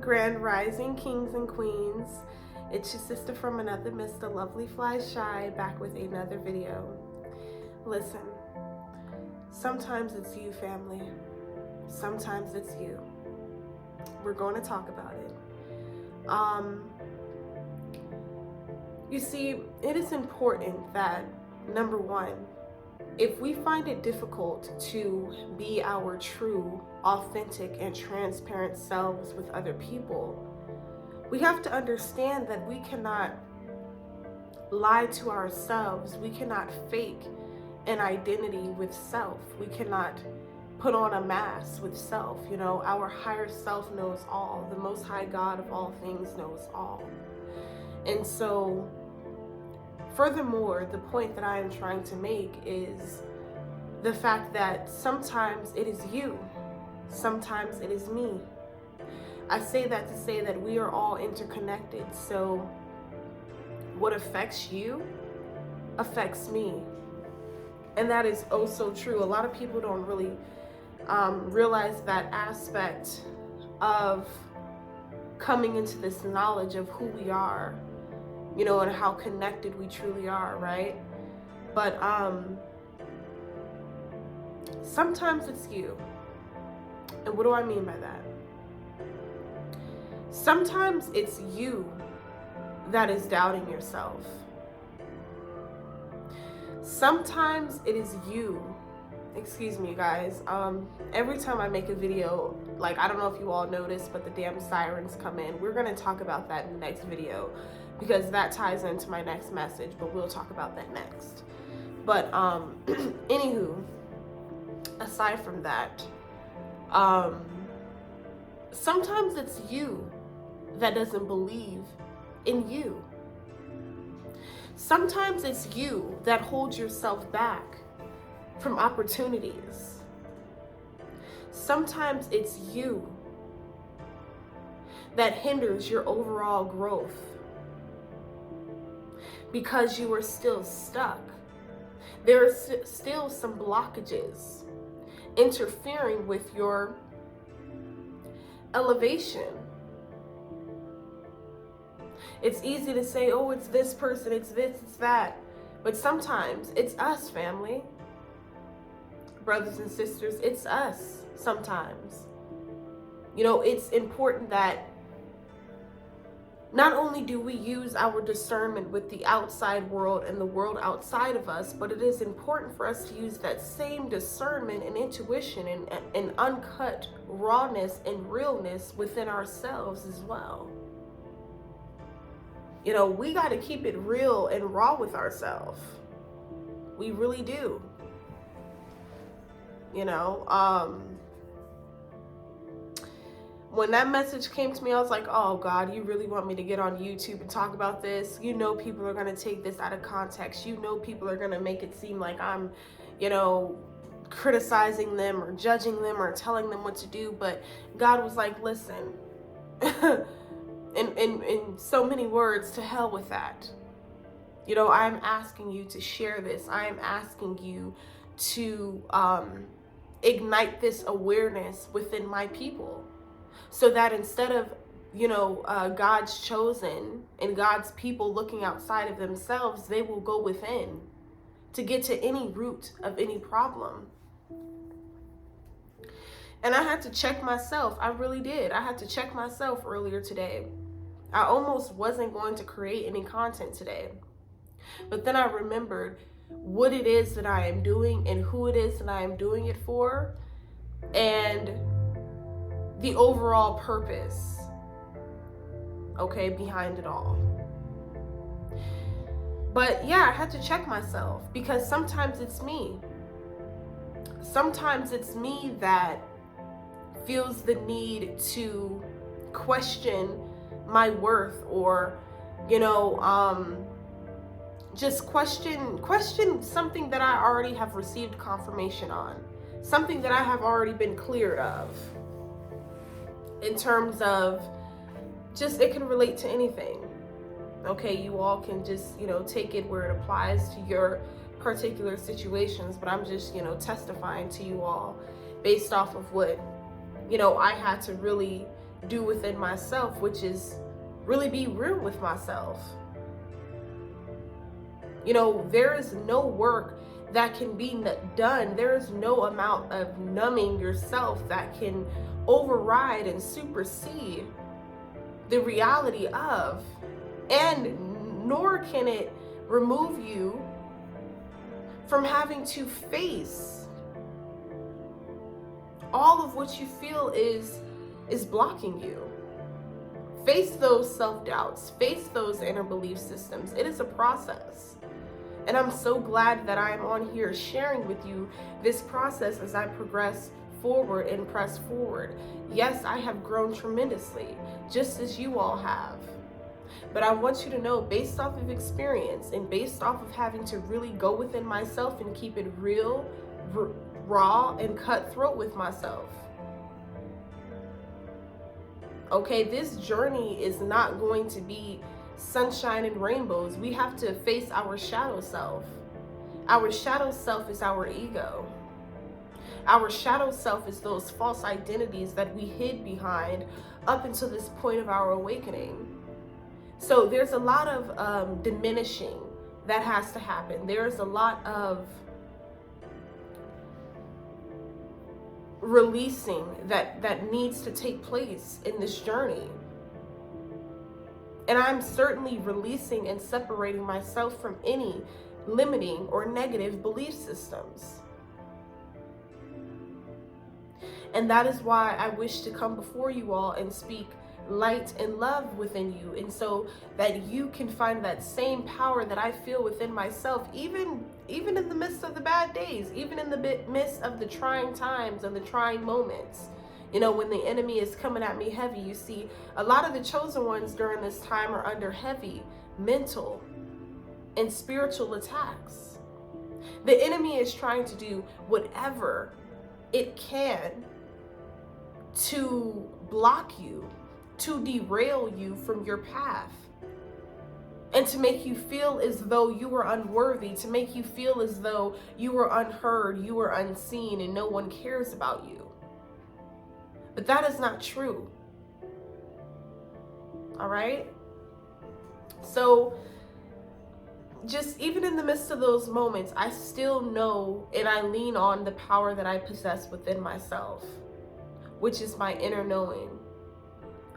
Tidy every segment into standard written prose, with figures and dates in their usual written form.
Grand Rising Kings and Queens. It's your sister from another Mr. Lovely Fly Shy, back with another video. Listen, sometimes it's you, family. Sometimes it's you. We're going to talk about it. You see, it is important that, number one, if we find it difficult to be our true, authentic, and transparent selves with other people, we have to understand that we cannot lie to ourselves. We cannot fake an identity with self. We cannot put on a mask with self. You know, our higher self knows all. The Most High God of all things knows all. And so, furthermore, the point that I am trying to make is the fact that sometimes it is you, sometimes it is me. I say that to say that we are all interconnected. So what affects you affects me. And that is oh so true. A lot of people don't really realize that aspect of coming into this knowledge of who we are, you know, and how connected we truly are, right? But sometimes it's you. And what do I mean by that? Sometimes it's you that is doubting yourself. Sometimes it is you. Excuse me, guys. Every time I make a video, like, I don't know if you all noticed, but the damn sirens come in. We're going to talk about that in the next video because that ties into my next message, but we'll talk about that next. But anywho, aside from that, sometimes it's you that doesn't believe in you. Sometimes it's you that holds yourself back from opportunities. Sometimes it's you that hinders your overall growth because you are still stuck. There are still some blockages interfering with your elevation. It's easy to say, oh, it's this person, it's this, it's that. But sometimes it's us, family. Brothers and sisters, it's us sometimes. You know, it's important that not only do we use our discernment with the outside world and the world outside of us, but it is important for us to use that same discernment and intuition and uncut rawness and realness within ourselves as well. You know, we got to keep it real and raw with ourselves. We really do. You know, when that message came to me, I was like, oh God, you really want me to get on YouTube and talk about this? You know, people are going to take this out of context. You know, people are going to make it seem like I'm, you know, criticizing them or judging them or telling them what to do. But God was like, listen, in so many words, to hell with that. You know, I'm asking you to share this. I am asking you to ignite this awareness within my people, so that instead of, you know, God's chosen and God's people looking outside of themselves, they will go within to get to any root of any problem. And I had to check myself. I really did. I had to check myself earlier today. I almost wasn't going to create any content today. But then I remembered what it is that I am doing and who it is that I am doing it for, and the overall purpose, okay, behind it all. But yeah, I had to check myself because sometimes it's me. Sometimes it's me that feels the need to question my worth, or, you know, just question something that I already have received confirmation on, something that I have already been cleared of. In terms of just, it can relate to anything. Okay, you all can just, you know, take it where it applies to your particular situations, but I'm just, you know, testifying to you all based off of what, you know, I had to really do within myself, which is really be real with myself. You know, there is no work that can be done. There is no amount of numbing yourself that can override and supersede the reality of, and nor can it remove you from having to face all of what you feel is blocking you. Face those self-doubts, face those inner belief systems. It is a process. And I'm so glad that I'm on here sharing with you this process as I progress forward and press forward. Yes, I have grown tremendously, just as you all have. But I want you to know, based off of experience and based off of having to really go within myself and keep it real, raw, and cutthroat with myself. Okay, this journey is not going to be sunshine and rainbows. We have to face our shadow self. Our shadow self is our ego. Our shadow self is those false identities that we hid behind up until this point of our awakening. So there's a lot of diminishing that has to happen. There's a lot of releasing that needs to take place in this journey. And I'm certainly releasing and separating myself from any limiting or negative belief systems. And that is why I wish to come before you all and speak light and love within you, and so that you can find that same power that I feel within myself, even in the midst of the bad days, even in the midst of the trying times and the trying moments. You know, when the enemy is coming at me heavy, you see a lot of the chosen ones during this time are under heavy mental and spiritual attacks. The enemy is trying to do whatever it can to block you, to derail you from your path, and to make you feel as though you were unworthy, to make you feel as though you were unheard, you were unseen, and no one cares about you. But that is not true. All right? So just even in the midst of those moments, I still know and I lean on the power that I possess within myself, which is my inner knowing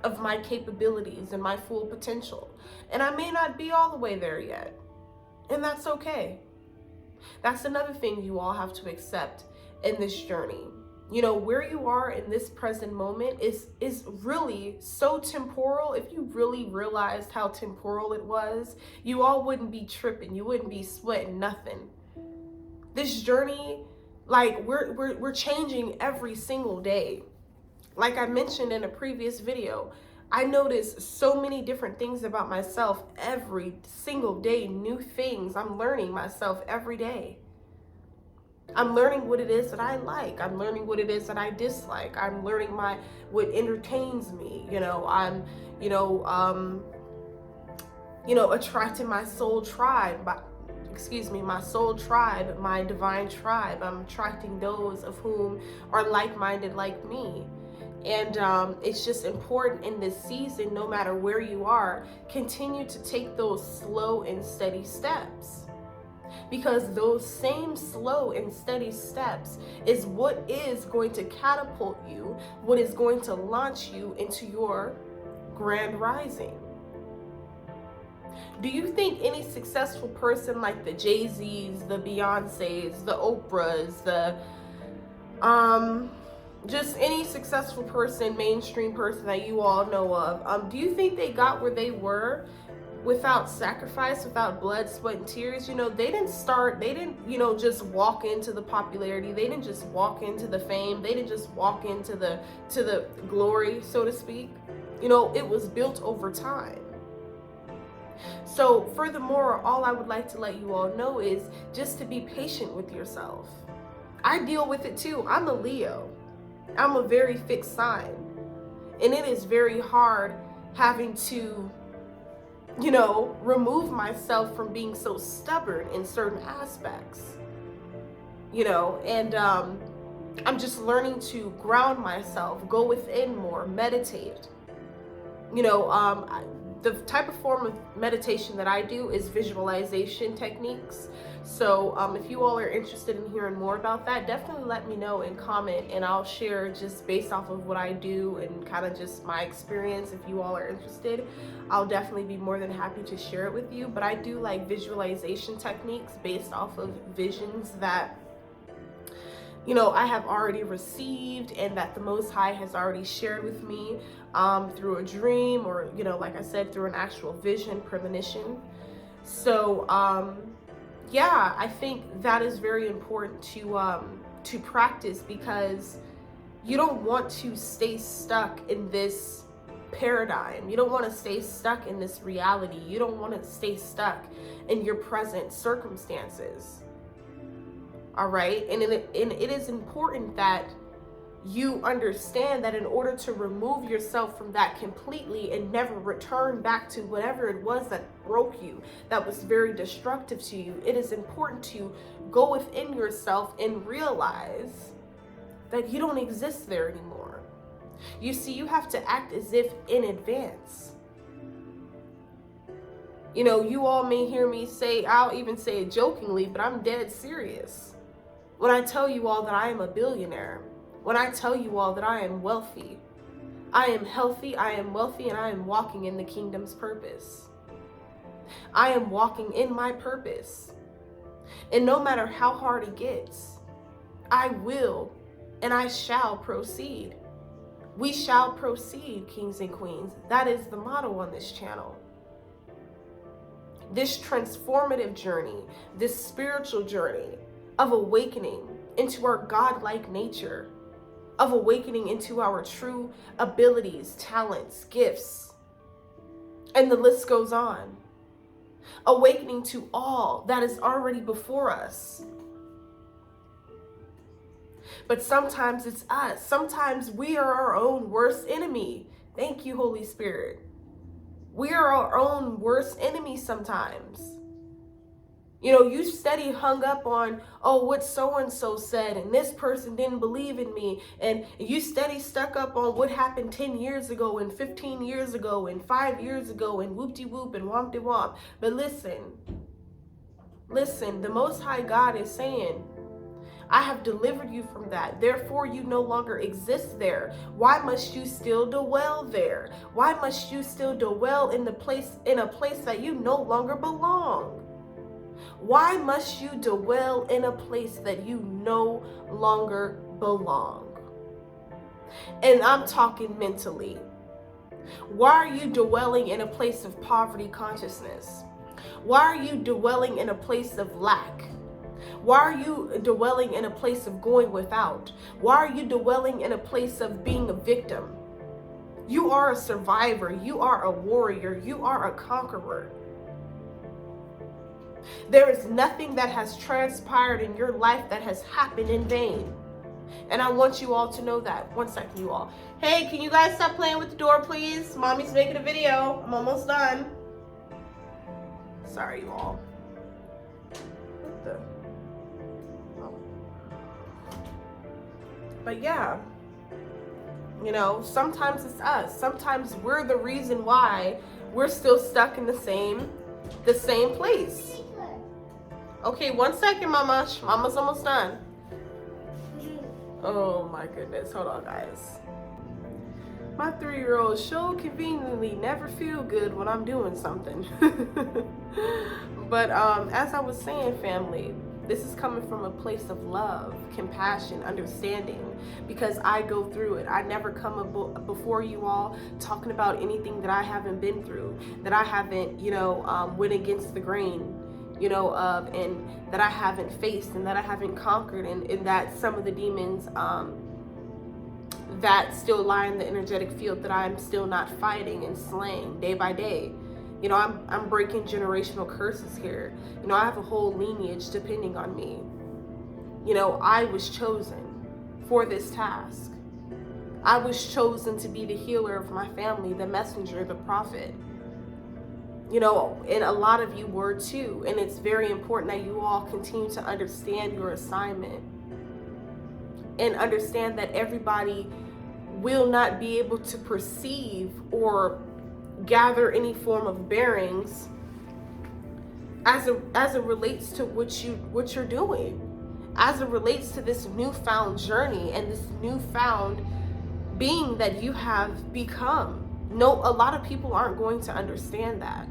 of my capabilities and my full potential. And I may not be all the way there yet, and that's okay. That's another thing you all have to accept in this journey. You know, where you are in this present moment is really so temporal. If you really realized how temporal it was, you all wouldn't be tripping. You wouldn't be sweating nothing. This journey, like we're changing every single day. Like I mentioned in a previous video, I notice so many different things about myself every single day, new things. I'm learning myself every day. I'm learning what it is that I like. I'm learning what it is that I dislike. I'm learning what entertains me. I'm attracting my soul tribe. My soul tribe, my divine tribe. I'm attracting those of whom are like-minded like me. And it's just important in this season, no matter where you are, continue to take those slow and steady steps. Because those same slow and steady steps is what is going to catapult you, what is going to launch you into your grand rising. Do you think any successful person like the Jay-Z's, the Beyoncé's, the Oprah's, just any successful person, mainstream person that you all know of, do you think they got where they were without sacrifice, without blood, sweat, and tears? They didn't just walk into the popularity. They didn't just walk into the fame. They didn't just walk into the glory, so to speak. It was built over time. So furthermore, all I would like to let you all know is just to be patient with yourself. I deal with it too. I'm a Leo. I'm a very fixed sign. And it is very hard having to remove myself from being so stubborn in certain aspects, and I'm just learning to ground myself, go within more, meditate. You know, the type of form of meditation that I do is visualization techniques. So if you all are interested in hearing more about that, definitely let me know and comment, and I'll share just based off of what I do and kind of just my experience. If you all are interested, I'll definitely be more than happy to share it with you. But I do like visualization techniques based off of visions that, you know, I have already received and that the Most High has already shared with me through a dream, or, you know, like I said, through an actual vision, premonition. So yeah, I think that is very important to practice, because you don't want to stay stuck in this paradigm. You don't want to stay stuck in this reality. You don't want to stay stuck in your present circumstances. All right. And it is important that you understand that in order to remove yourself from that completely and never return back to whatever it was that broke you, that was very destructive to you, it is important to go within yourself and realize that you don't exist there anymore. You see, you have to act as if in advance. You know, you all may hear me say, I'll even say it jokingly, but I'm dead serious when I tell you all that I am a billionaire. When I tell you all that I am wealthy, I am healthy, I am wealthy, and I am walking in the kingdom's purpose. I am walking in my purpose. And no matter how hard it gets, I will and I shall proceed. We shall proceed, kings and queens. That is the motto on this channel. This transformative journey, this spiritual journey of awakening into our godlike nature, of awakening into our true abilities, talents, gifts, and the list goes on. Awakening to all that is already before us. But sometimes it's us. Sometimes we are our own worst enemy. Thank you, Holy Spirit. We are our own worst enemy sometimes. You know, you steady hung up on, oh, what so-and-so said, and this person didn't believe in me. And you steady stuck up on what happened 10 years ago and 15 years ago and 5 years ago and whoop-de-whoop and womp-de-womp. But listen, the Most High God is saying, I have delivered you from that. Therefore, you no longer exist there. Why must you still dwell there? Why must you still dwell in a place that you no longer belong? Why must you dwell in a place that you no longer belong? And I'm talking mentally. Why are you dwelling in a place of poverty consciousness? Why are you dwelling in a place of lack? Why are you dwelling in a place of going without? Why are you dwelling in a place of being a victim? You are a survivor. You are a warrior. You are a conqueror. There is nothing that has transpired in your life that has happened in vain. And I want you all to know that. One second, you all. Hey, can you guys stop playing with the door, please? Mommy's making a video. I'm almost done. Sorry, you all. What the? Oh. But yeah, you know, sometimes it's us. Sometimes we're the reason why we're still stuck in the same place. Okay, 1 second, Mama. Mama's almost done. Oh my goodness. Hold on, guys. My 3-year-old sure conveniently never feel good when I'm doing something. But as I was saying, family, this is coming from a place of love, compassion, understanding, because I go through it. I never come before you all talking about anything that I haven't been through, that I haven't, you know, went against the grain, you know, and that I haven't faced and that I haven't conquered, and that some of the demons that still lie in the energetic field that I'm still not fighting and slaying day by day. You know, I'm breaking generational curses here. You know, I have a whole lineage depending on me. You know, I was chosen for this task. I was chosen to be the healer of my family, the messenger, the prophet. You know, and a lot of you were too. And it's very important that you all continue to understand your assignment and understand that everybody will not be able to perceive or gather any form of bearings as it relates to what you're doing, as it relates to this newfound journey and this newfound being that you have become. No, a lot of people aren't going to understand that.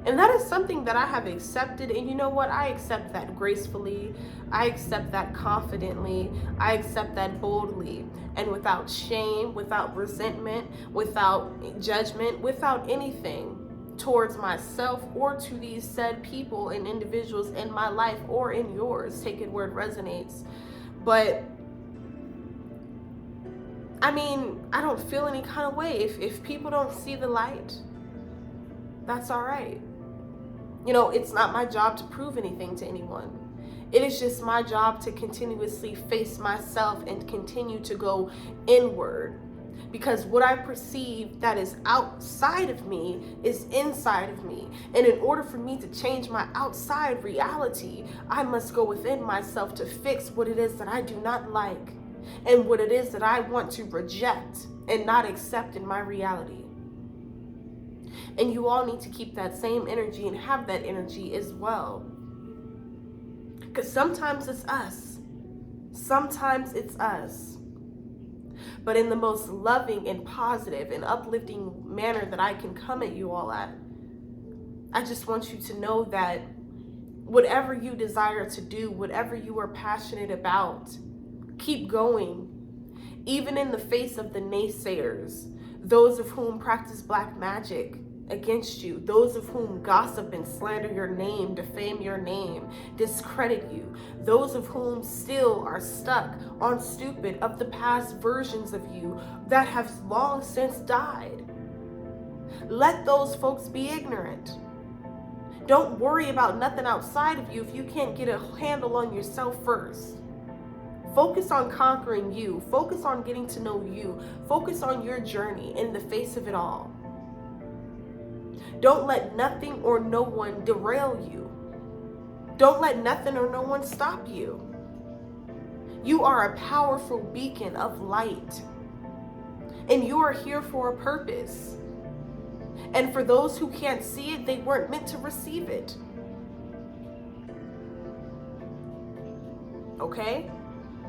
And that is something that I have accepted. And you know what? I accept that gracefully. I accept that confidently. I accept that boldly and without shame, without resentment, without judgment, without anything towards myself or to these said people and individuals in my life or in yours. Take it where it resonates. But I mean, I don't feel any kind of way. If people don't see the light, that's all right. You know, it's not my job to prove anything to anyone. It is just my job to continuously face myself and continue to go inward. Because what I perceive that is outside of me is inside of me. And in order for me to change my outside reality, I must go within myself to fix what it is that I do not like and what it is that I want to reject and not accept in my reality. And you all need to keep that same energy and have that energy as well. Because sometimes it's us. Sometimes it's us. But in the most loving and positive and uplifting manner that I can come at you all at, I just want you to know that whatever you desire to do, whatever you are passionate about, keep going. Even in the face of the naysayers, those of whom practice black magic against you, those of whom gossip and slander your name, defame your name, discredit you, those of whom still are stuck on stupid of the past versions of you that have long since died. Let those folks be ignorant. Don't worry about nothing outside of you if you can't get a handle on yourself first. Focus on conquering you. Focus on getting to know you. Focus on your journey in the face of it all. Don't let nothing or no one derail you. Don't let nothing or no one stop you. You are a powerful beacon of light. And you are here for a purpose. And for those who can't see it, they weren't meant to receive it. Okay?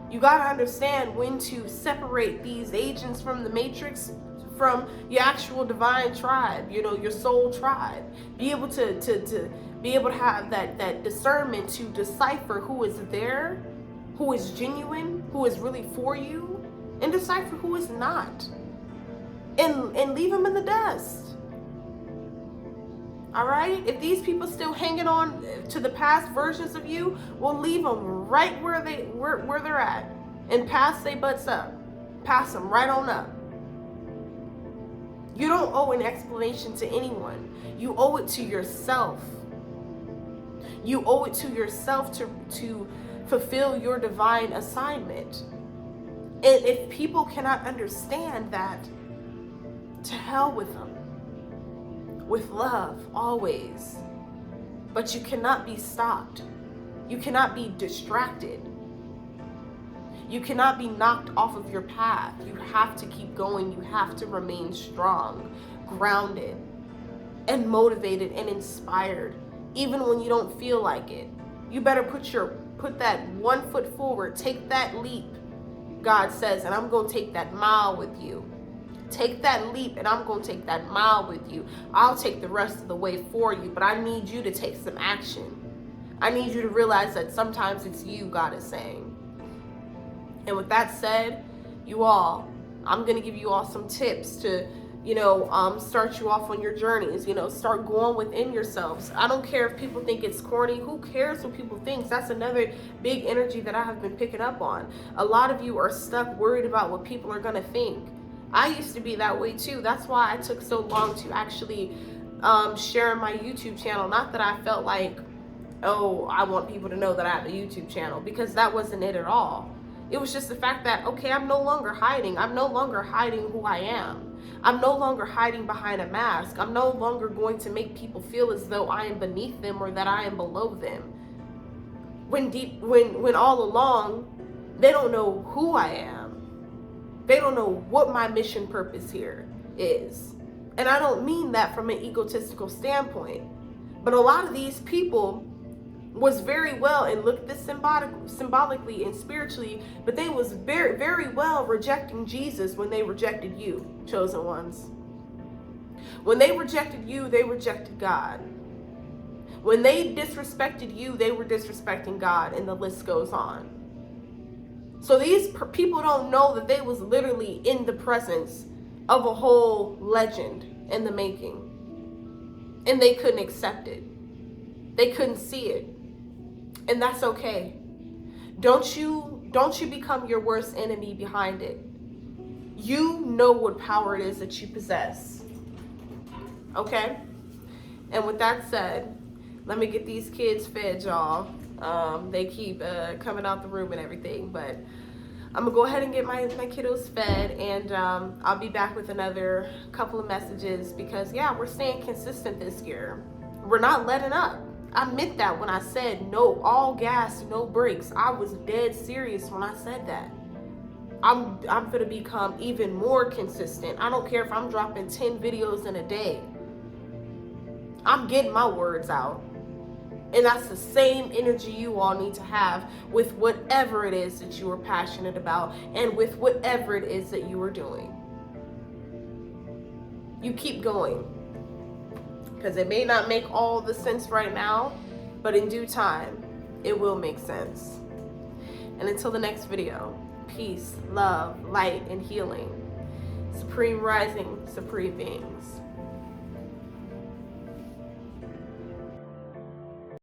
You gotta understand when to separate these agents from the matrix from your actual divine tribe, you know, your soul tribe. Be able to be able to have that discernment to decipher who is there, who is genuine, who is really for you, and decipher who is not. And leave them in the dust. All right? If these people still hanging on to the past versions of you, we'll leave them right where they're at and pass their butts up. Pass them right on up. You don't owe an explanation to anyone. You owe it to yourself. You owe it to yourself to fulfill your divine assignment. And if people cannot understand that, to hell with them. With love, always. But you cannot be stopped. You cannot be distracted. You cannot be knocked off of your path. You have to keep going. You have to remain strong, grounded, and motivated and inspired, even when you don't feel like it. You better put that 1 foot forward. Take that leap, God says, and I'm going to take that mile with you. Take that leap and I'm going to take that mile with you. I'll take the rest of the way for you, but I need you to take some action. I need you to realize that sometimes it's you, God is saying. And with that said, you all, I'm going to give you all some tips to, start you off on your journeys. Start going within yourselves. I don't care if people think it's corny. Who cares what people think? That's another big energy that I have been picking up on. A lot of you are stuck worried about what people are going to think. I used to be that way too. That's why I took so long to actually share my YouTube channel. Not that I felt like, oh, I want people to know that I have a YouTube channel, because that wasn't it at all. It was just the fact that, okay, I'm no longer hiding. I'm no longer hiding who I am. I'm no longer hiding behind a mask. I'm no longer going to make people feel as though I am beneath them or that I am below them. When all along, They don't know who I am. They don't know what my mission purpose here is. And I don't mean that from an egotistical standpoint. But a lot of these people was very well, and look at this symbolically and spiritually, but they was very, very well rejecting Jesus when they rejected you, chosen ones. When they rejected you, they rejected God. When they disrespected you, they were disrespecting God, and the list goes on. So these people don't know that they was literally in the presence of a whole legend in the making. And they couldn't accept it. They couldn't see it. And that's okay. Don't you become your worst enemy behind it. You know what power it is that you possess. Okay? And with that said, let me get these kids fed, y'all. They keep coming out the room and everything, but I'm gonna go ahead and get my kiddos fed, and I'll be back with another couple of messages, because yeah, we're staying consistent this year. We're not letting up. I meant that when I said no, all gas, no brakes. I was dead serious when I said that. I'm gonna become even more consistent. I don't care if I'm dropping 10 videos in a day. I'm getting my words out. And that's the same energy you all need to have with whatever it is that you are passionate about, and with whatever it is that you are doing. You keep going. Because it may not make all the sense right now, but in due time, it will make sense. And until the next video, peace, love, light, and healing. Supreme rising, supreme beings.